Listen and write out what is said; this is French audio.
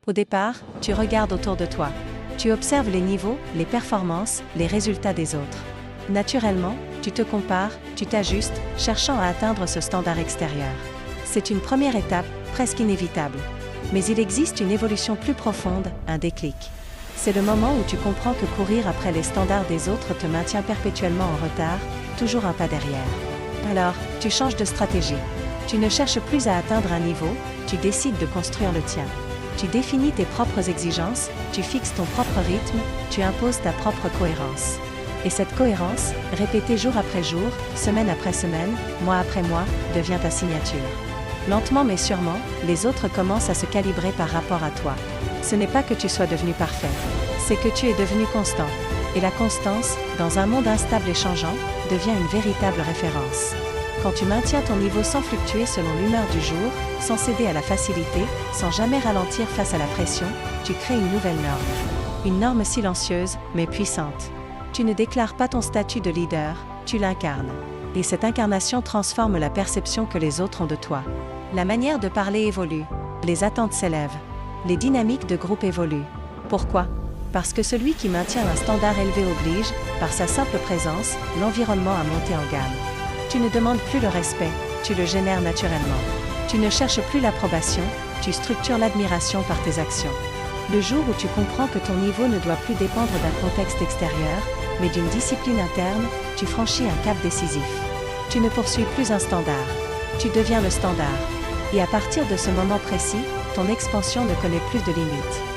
Au départ, tu regardes autour de toi. Tu observes les niveaux, les performances, les résultats des autres. Naturellement, tu te compares, tu t'ajustes, cherchant à atteindre ce standard extérieur. C'est une première étape, presque inévitable. Mais il existe une évolution plus profonde, un déclic. C'est le moment où tu comprends que courir après les standards des autres te maintient perpétuellement en retard, toujours un pas derrière. Alors, tu changes de stratégie. Tu ne cherches plus à atteindre un niveau, tu décides de construire le tien. Tu définis tes propres exigences, tu fixes ton propre rythme, tu imposes ta propre cohérence. Et cette cohérence, répétée jour après jour, semaine après semaine, mois après mois, devient ta signature. Lentement mais sûrement, les autres commencent à se calibrer par rapport à toi. Ce n'est pas que tu sois devenu parfait, c'est que tu es devenu constant. Et la constance, dans un monde instable et changeant, devient une véritable référence. Quand tu maintiens ton niveau sans fluctuer selon l'humeur du jour, sans céder à la facilité, sans jamais ralentir face à la pression, tu crées une nouvelle norme. Une norme silencieuse, mais puissante. Tu ne déclares pas ton statut de leader, tu l'incarnes. Et cette incarnation transforme la perception que les autres ont de toi. La manière de parler évolue. Les attentes s'élèvent. Les dynamiques de groupe évoluent. Pourquoi ? Parce que celui qui maintient un standard élevé oblige, par sa simple présence, l'environnement à monter en gamme. Tu ne demandes plus le respect, tu le génères naturellement. Tu ne cherches plus l'approbation, tu structures l'admiration par tes actions. Le jour où tu comprends que ton niveau ne doit plus dépendre d'un contexte extérieur, mais d'une discipline interne, tu franchis un cap décisif. Tu ne poursuis plus un standard, tu deviens le standard. Et à partir de ce moment précis, ton expansion ne connaît plus de limites.